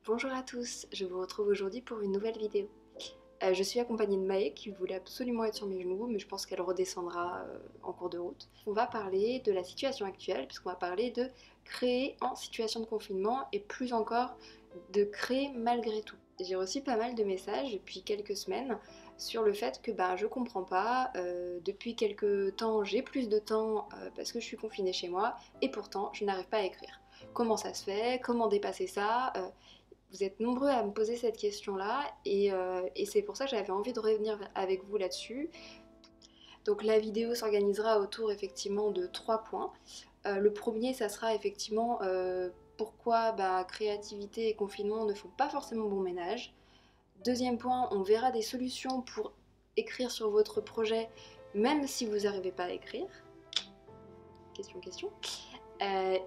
Bonjour à tous, je vous retrouve aujourd'hui pour une nouvelle vidéo. Je suis accompagnée de Maë qui voulait absolument être sur mes genoux, mais je pense qu'elle redescendra en cours de route. On va parler de la situation actuelle, puisqu'on va parler de créer en situation de confinement et plus encore de créer malgré tout. J'ai reçu pas mal de messages depuis quelques semaines sur le fait que je comprends pas, depuis quelques temps j'ai plus de temps parce que je suis confinée chez moi et pourtant je n'arrive pas à écrire. Comment ça se fait? Comment dépasser ça? Vous êtes nombreux à me poser cette question-là et c'est pour ça que j'avais envie de revenir avec vous là-dessus. Donc la vidéo s'organisera autour effectivement de 3 points. Le premier, ça sera effectivement pourquoi créativité et confinement ne font pas forcément bon ménage. Deuxième point, on verra des solutions pour écrire sur votre projet même si vous n'arrivez pas à écrire. Question.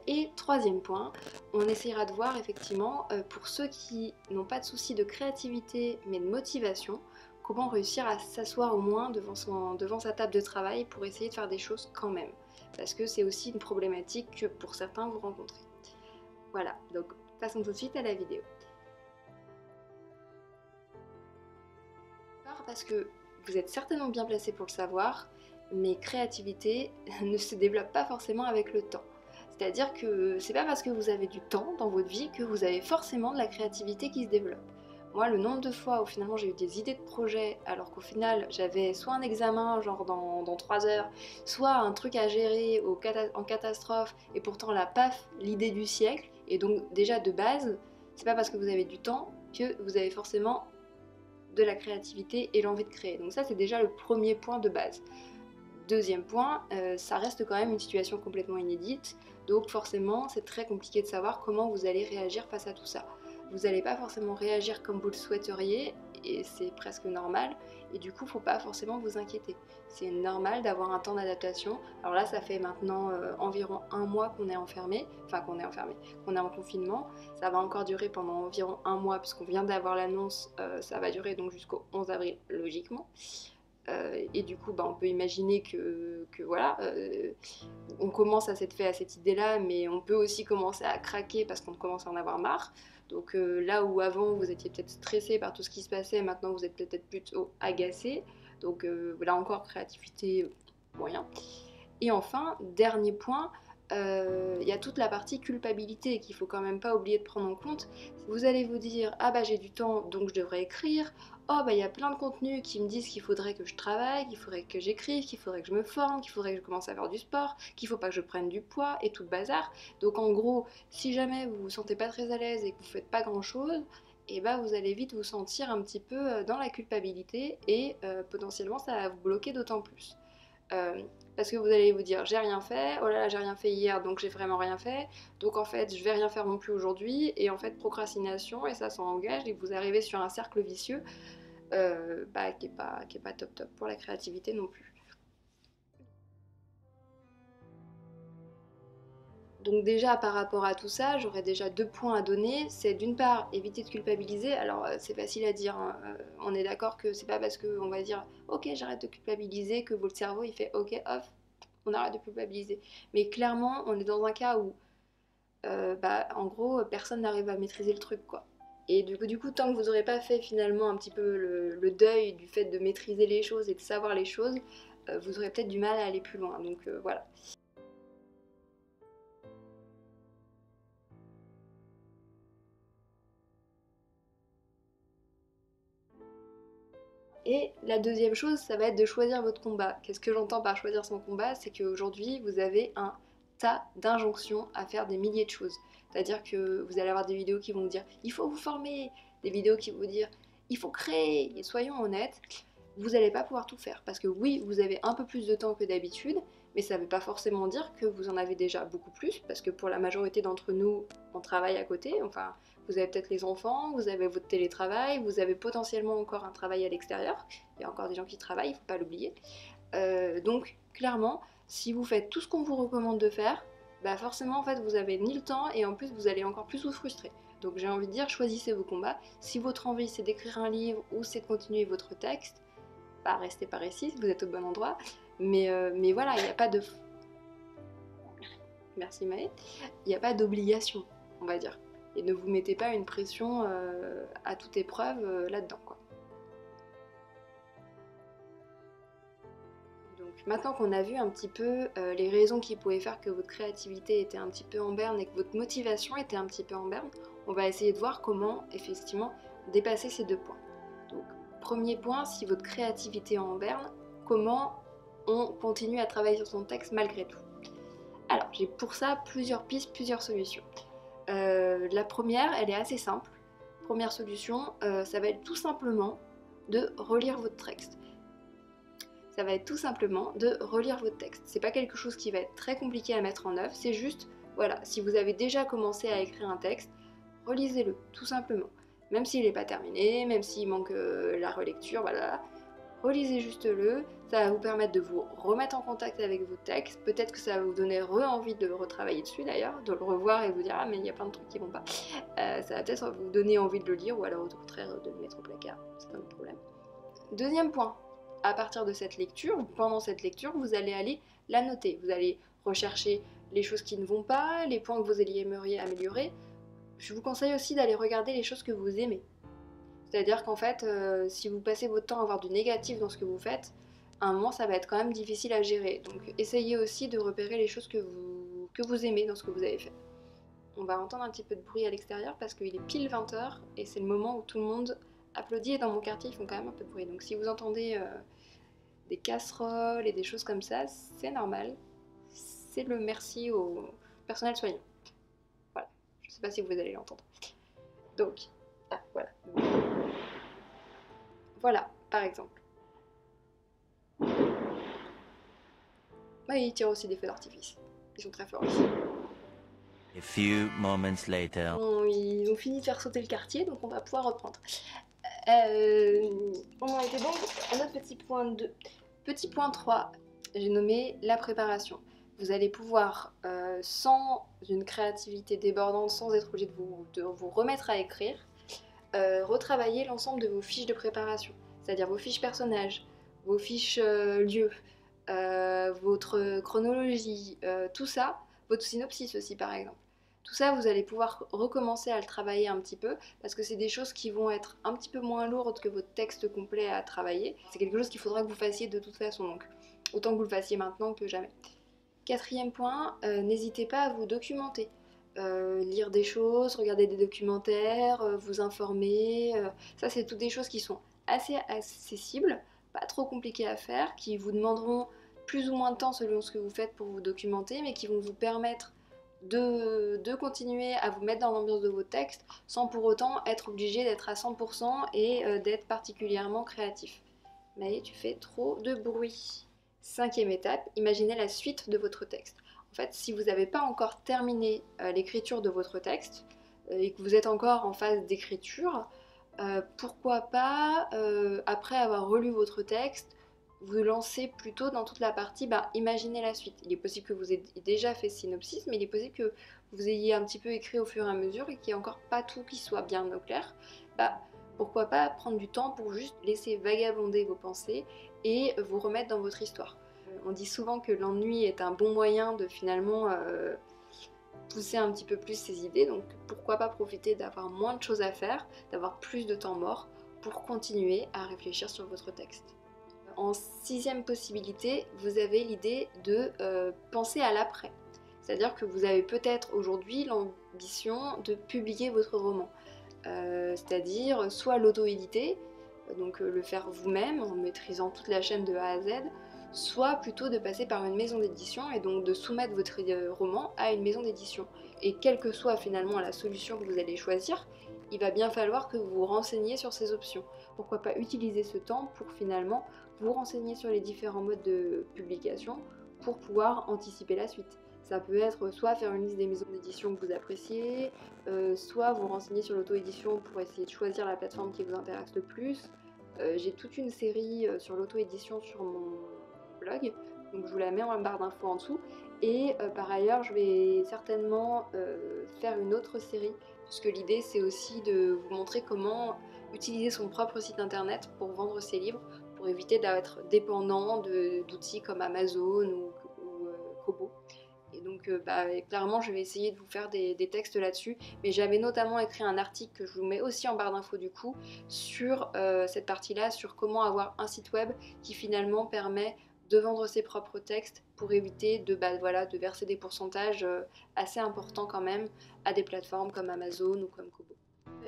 Et troisième point, on essayera de voir effectivement pour ceux qui n'ont pas de souci de créativité mais de motivation, comment réussir à s'asseoir au moins devant sa table de travail pour essayer de faire des choses quand même. Parce que c'est aussi une problématique que pour certains vous rencontrez. Voilà, donc passons tout de suite à la vidéo. Parce que vous êtes certainement bien placé pour le savoir, mais créativité ne se développe pas forcément avec le temps. C'est-à-dire que c'est pas parce que vous avez du temps dans votre vie que vous avez forcément de la créativité qui se développe. Moi, le nombre de fois où finalement j'ai eu des idées de projet alors qu'au final j'avais soit un examen genre dans 3 heures, soit un truc à gérer en catastrophe et pourtant la paf, l'idée du siècle. Et donc déjà de base, c'est pas parce que vous avez du temps que vous avez forcément de la créativité et l'envie de créer. Donc ça c'est déjà le premier point de base. Deuxième point, ça reste quand même une situation complètement inédite, donc forcément c'est très compliqué de savoir comment vous allez réagir face à tout ça. Vous n'allez pas forcément réagir comme vous le souhaiteriez, et c'est presque normal, et du coup faut pas forcément vous inquiéter. C'est normal d'avoir un temps d'adaptation. Alors là ça fait maintenant environ un mois qu'on est enfermé, qu'on est en confinement. Ça va encore durer pendant environ un mois puisqu'on vient d'avoir l'annonce, ça va durer donc jusqu'au 11 avril logiquement. Et du coup, on peut imaginer que voilà, on commence à s'être fait à cette idée-là, mais on peut aussi commencer à craquer parce qu'on commence à en avoir marre. Donc là où avant vous étiez peut-être stressé par tout ce qui se passait, maintenant vous êtes peut-être plutôt agacé. Donc là encore, créativité, moyen. Et enfin, dernier point, il y a toute la partie culpabilité qu'il faut quand même pas oublier de prendre en compte. Vous allez vous dire ah bah j'ai du temps donc je devrais écrire. Oh bah il y a plein de contenus qui me disent qu'il faudrait que je travaille, qu'il faudrait que j'écrive, qu'il faudrait que je me forme, qu'il faudrait que je commence à faire du sport, qu'il faut pas que je prenne du poids et tout le bazar. Donc en gros, si jamais vous vous sentez pas très à l'aise et que vous faites pas grand chose, et bah vous allez vite vous sentir un petit peu dans la culpabilité et potentiellement ça va vous bloquer d'autant plus. Parce que vous allez vous dire j'ai rien fait, oh là là j'ai rien fait hier donc j'ai vraiment rien fait, donc en fait je vais rien faire non plus aujourd'hui, et en fait procrastination et ça s'engage et vous arrivez sur un cercle vicieux qui est pas top top pour la créativité non plus. Donc déjà par rapport à tout ça, j'aurais déjà 2 points à donner. C'est d'une part éviter de culpabiliser. Alors c'est facile à dire, hein. On est d'accord que c'est pas parce qu'on va dire ok j'arrête de culpabiliser que votre cerveau il fait ok off, on arrête de culpabiliser. Mais clairement on est dans un cas où en gros personne n'arrive à maîtriser le truc quoi. Et du coup, tant que vous n'aurez pas fait finalement un petit peu le deuil du fait de maîtriser les choses et de savoir les choses, vous aurez peut-être du mal à aller plus loin. Donc voilà. Et la deuxième chose, ça va être de choisir votre combat. Qu'est-ce que j'entends par choisir son combat? C'est qu'aujourd'hui, vous avez un tas d'injonctions à faire des milliers de choses. C'est-à-dire que vous allez avoir des vidéos qui vont vous dire il faut vous former, des vidéos qui vont vous dire il faut créer. Et soyons honnêtes, vous n'allez pas pouvoir tout faire. Parce que oui, vous avez un peu plus de temps que d'habitude, mais ça ne veut pas forcément dire que vous en avez déjà beaucoup plus, parce que pour la majorité d'entre nous, on travaille à côté. Enfin, vous avez peut-être les enfants, vous avez votre télétravail, vous avez potentiellement encore un travail à l'extérieur. Il y a encore des gens qui travaillent, il ne faut pas l'oublier. Donc, clairement, si vous faites tout ce qu'on vous recommande de faire, forcément, en fait, vous avez ni le temps et en plus, vous allez encore plus vous frustrer. Donc, j'ai envie de dire, choisissez vos combats. Si votre envie, c'est d'écrire un livre ou c'est de continuer votre texte, restez par ici, vous êtes au bon endroit. Mais voilà, il n'y a pas de... Merci Maë. Il n'y a pas d'obligation, on va dire. et ne vous mettez pas une pression à toute épreuve là-dedans, quoi. Donc maintenant qu'on a vu un petit peu les raisons qui pouvaient faire que votre créativité était un petit peu en berne et que votre motivation était un petit peu en berne, on va essayer de voir comment effectivement dépasser ces 2 points. Donc premier point, si votre créativité est en berne, comment on continue à travailler sur son texte malgré tout? Alors j'ai pour ça plusieurs pistes, plusieurs solutions. La première, elle est assez simple. Première solution, ça va être tout simplement de relire votre texte. Ça va être tout simplement de relire votre texte. C'est pas quelque chose qui va être très compliqué à mettre en œuvre, c'est juste, voilà, si vous avez déjà commencé à écrire un texte, relisez-le, tout simplement. Même s'il n'est pas terminé, même s'il manque la relecture, voilà, relisez juste le, ça va vous permettre de vous remettre en contact avec vos textes, peut-être que ça va vous donner envie de retravailler dessus d'ailleurs, de le revoir et vous dire ah mais il y a plein de trucs qui vont pas. Ça va peut-être vous donner envie de le lire ou alors au contraire de le mettre au placard, c'est pas un problème. Deuxième point, à partir de cette lecture, ou pendant cette lecture, vous allez aller la noter, vous allez rechercher les choses qui ne vont pas, les points que vous aimeriez améliorer. Je vous conseille aussi d'aller regarder les choses que vous aimez. C'est-à-dire qu'en fait, si vous passez votre temps à avoir du négatif dans ce que vous faites, à un moment, ça va être quand même difficile à gérer. Donc essayez aussi de repérer les choses que vous aimez dans ce que vous avez fait. On va entendre un petit peu de bruit à l'extérieur parce qu'il est pile 20h et c'est le moment où tout le monde applaudit et dans mon quartier, ils font quand même un peu de bruit. Donc si vous entendez des casseroles et des choses comme ça, c'est normal. C'est le merci au personnel soignant. Voilà, je sais pas si vous allez l'entendre. Donc, voilà. Voilà, par exemple. Oui, ils tirent aussi des feux d'artifice. Ils sont très forts aussi. A few moments later. Bon, ils ont fini de faire sauter le quartier, donc on va pouvoir reprendre. On en était donc à notre petit point 2. Petit point 3, j'ai nommé la préparation. Vous allez pouvoir, sans une créativité débordante, sans être obligé de vous remettre à écrire, retravailler l'ensemble de vos fiches de préparation. C'est-à-dire vos fiches personnages, vos fiches lieux, votre chronologie, tout ça, votre synopsis aussi par exemple. Tout ça, vous allez pouvoir recommencer à le travailler un petit peu parce que c'est des choses qui vont être un petit peu moins lourdes que votre texte complet à travailler. C'est quelque chose qu'il faudra que vous fassiez de toute façon, donc autant que vous le fassiez maintenant que jamais. Quatrième point, n'hésitez pas à vous documenter. Lire des choses, regarder des documentaires, vous informer. Ça, c'est toutes des choses qui sont assez accessibles, pas trop compliquées à faire, qui vous demanderont plus ou moins de temps selon ce que vous faites pour vous documenter, mais qui vont vous permettre de continuer à vous mettre dans l'ambiance de vos textes sans pour autant être obligé d'être à 100% et d'être particulièrement créatif. Mais tu fais trop de bruit. Cinquième étape, imaginez la suite de votre texte. En fait, si vous n'avez pas encore terminé l'écriture de votre texte et que vous êtes encore en phase d'écriture, pourquoi pas, après avoir relu votre texte, vous lancez plutôt dans toute la partie, imaginez la suite. Il est possible que vous ayez déjà fait synopsis, mais il est possible que vous ayez un petit peu écrit au fur et à mesure et qu'il n'y ait encore pas tout qui soit bien au clair. Pourquoi pas prendre du temps pour juste laisser vagabonder vos pensées et vous remettre dans votre histoire. On dit souvent que l'ennui est un bon moyen de finalement pousser un petit peu plus ses idées, donc pourquoi pas profiter d'avoir moins de choses à faire, d'avoir plus de temps mort pour continuer à réfléchir sur votre texte. En sixième possibilité, vous avez l'idée de penser à l'après. C'est-à-dire que vous avez peut-être aujourd'hui l'ambition de publier votre roman. C'est-à-dire soit l'auto-éditer, donc le faire vous-même en maîtrisant toute la chaîne de A à Z, soit plutôt de passer par une maison d'édition et donc de soumettre votre roman à une maison d'édition. Et quelle que soit finalement la solution que vous allez choisir, il va bien falloir que vous vous renseigniez sur ces options. Pourquoi pas utiliser ce temps pour finalement vous renseigner sur les différents modes de publication pour pouvoir anticiper la suite. Ça peut être soit faire une liste des maisons d'édition que vous appréciez, soit vous renseigner sur l'auto-édition pour essayer de choisir la plateforme qui vous intéresse le plus. J'ai toute une série sur l'auto-édition sur mon blog, donc je vous la mets en barre d'infos en dessous. Et par ailleurs, je vais certainement faire une autre série, puisque l'idée c'est aussi de vous montrer comment utiliser son propre site internet pour vendre ses livres, pour éviter d'être dépendant d'outils comme Amazon ou Kobo. Et donc clairement je vais essayer de vous faire des textes là-dessus, mais j'avais notamment écrit un article que je vous mets aussi en barre d'infos du coup, sur cette partie-là, sur comment avoir un site web qui finalement permet de vendre ses propres textes pour éviter de verser des pourcentages assez importants quand même à des plateformes comme Amazon ou comme Kobo.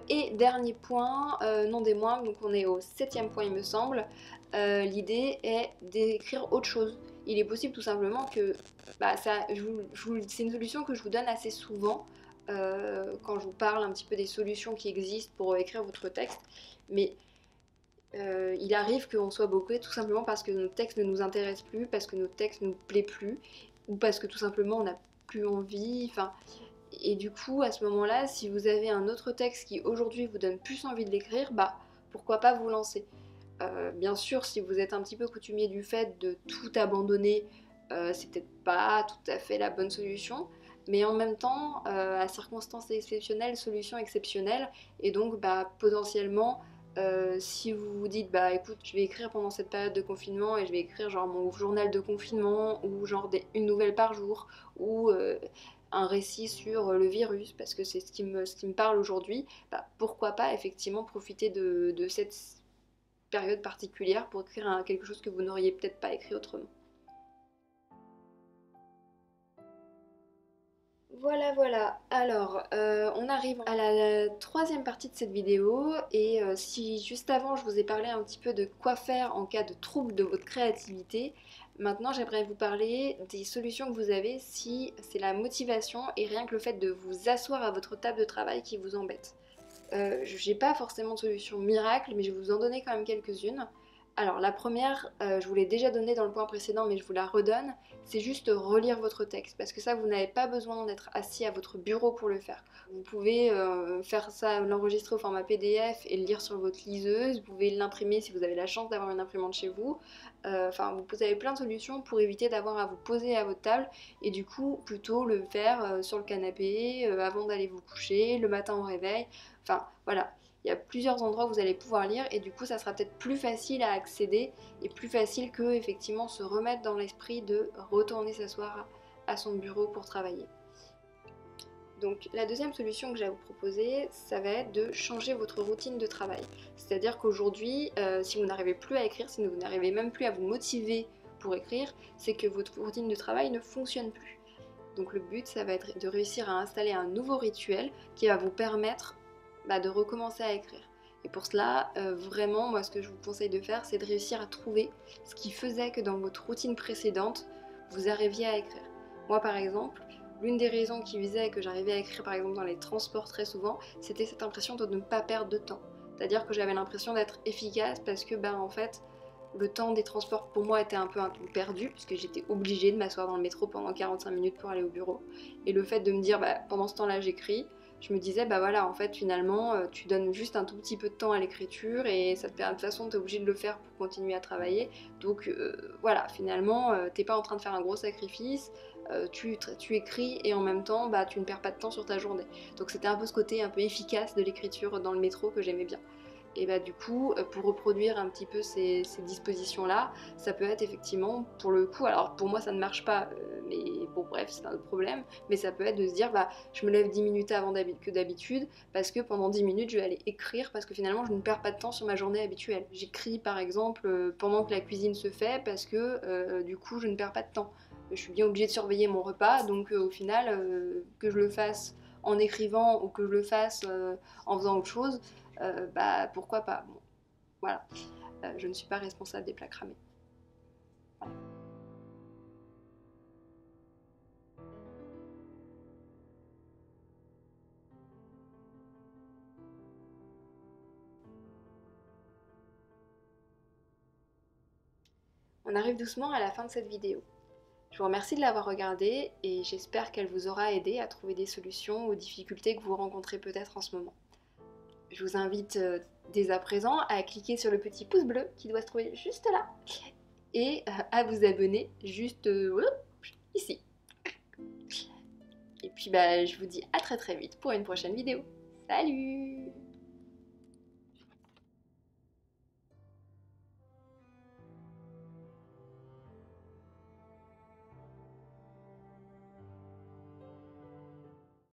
Et dernier point, non des moindres, donc on est au 7e point il me semble, l'idée est d'écrire autre chose. Il est possible tout simplement que, c'est une solution que je vous donne assez souvent quand je vous parle un petit peu des solutions qui existent pour écrire votre texte, mais il arrive qu'on soit bloqué tout simplement parce que notre texte ne nous intéresse plus, parce que notre texte ne nous plaît plus, ou parce que tout simplement on n'a plus envie, enfin... Et du coup, à ce moment-là, si vous avez un autre texte qui aujourd'hui vous donne plus envie de l'écrire, pourquoi pas vous lancer. Bien sûr, si vous êtes un petit peu coutumier du fait de tout abandonner, c'est peut-être pas tout à fait la bonne solution, mais en même temps, à circonstances exceptionnelles, solution exceptionnelle, et donc potentiellement, si vous vous dites écoute, je vais écrire pendant cette période de confinement et je vais écrire genre mon journal de confinement ou genre une nouvelle par jour ou un récit sur le virus parce que c'est ce qui me parle aujourd'hui, pourquoi pas effectivement profiter de cette période particulière pour écrire quelque chose que vous n'auriez peut-être pas écrit autrement. Voilà. Alors, on arrive à la troisième partie de cette vidéo et si juste avant je vous ai parlé un petit peu de quoi faire en cas de trouble de votre créativité, maintenant j'aimerais vous parler des solutions que vous avez si c'est la motivation et rien que le fait de vous asseoir à votre table de travail qui vous embête. J'ai pas forcément de solution miracle, mais je vais vous en donner quand même quelques-unes. Alors la première, je vous l'ai déjà donnée dans le point précédent, mais je vous la redonne, c'est juste relire votre texte, parce que ça, vous n'avez pas besoin d'être assis à votre bureau pour le faire. Vous pouvez faire ça, l'enregistrer au format PDF et le lire sur votre liseuse, vous pouvez l'imprimer si vous avez la chance d'avoir une imprimante chez vous. Enfin, vous avez plein de solutions pour éviter d'avoir à vous poser à votre table, et du coup, plutôt le faire sur le canapé, avant d'aller vous coucher, le matin au réveil. Enfin, voilà, il y a plusieurs endroits où vous allez pouvoir lire et du coup ça sera peut-être plus facile à accéder et plus facile que effectivement se remettre dans l'esprit de retourner s'asseoir à son bureau pour travailler. Donc la deuxième solution que j'ai à vous proposer, ça va être de changer votre routine de travail. C'est-à-dire qu'aujourd'hui, si vous n'arrivez plus à écrire, si vous n'arrivez même plus à vous motiver pour écrire, c'est que votre routine de travail ne fonctionne plus. Donc le but, ça va être de réussir à installer un nouveau rituel qui va vous permettre de recommencer à écrire. Et pour cela, vraiment, moi ce que je vous conseille de faire, c'est de réussir à trouver ce qui faisait que dans votre routine précédente, vous arriviez à écrire. Moi par exemple, l'une des raisons qui faisait que j'arrivais à écrire par exemple dans les transports très souvent, c'était cette impression de ne pas perdre de temps. C'est-à-dire que j'avais l'impression d'être efficace parce que en fait, le temps des transports pour moi était un peu perdu puisque j'étais obligée de m'asseoir dans le métro pendant 45 minutes pour aller au bureau. Et le fait de me dire pendant ce temps-là j'écris, je me disais voilà en fait finalement tu donnes juste un tout petit peu de temps à l'écriture et ça te permet de toute façon t'es obligé de le faire pour continuer à travailler. Donc voilà, finalement t'es pas en train de faire un gros sacrifice, tu écris et en même temps tu ne perds pas de temps sur ta journée. Donc c'était un peu ce côté un peu efficace de l'écriture dans le métro que j'aimais bien. Et du coup, pour reproduire un petit peu ces dispositions-là, ça peut être effectivement, pour le coup, alors pour moi ça ne marche pas, mais bon bref, c'est un autre problème, mais ça peut être de se dire, je me lève 10 minutes avant que d'habitude, parce que pendant 10 minutes je vais aller écrire, parce que finalement je ne perds pas de temps sur ma journée habituelle. J'écris par exemple pendant que la cuisine se fait, parce que du coup je ne perds pas de temps. Je suis bien obligée de surveiller mon repas, donc au final, que je le fasse en écrivant ou que je le fasse en faisant autre chose, pourquoi pas. Bon, voilà, je ne suis pas responsable des plats cramés. Voilà. On arrive doucement à la fin de cette vidéo. Je vous remercie de l'avoir regardée et j'espère qu'elle vous aura aidé à trouver des solutions aux difficultés que vous rencontrez peut-être en ce moment. Je vous invite dès à présent à cliquer sur le petit pouce bleu qui doit se trouver juste là et à vous abonner juste ici. Et puis je vous dis à très vite pour une prochaine vidéo. Salut!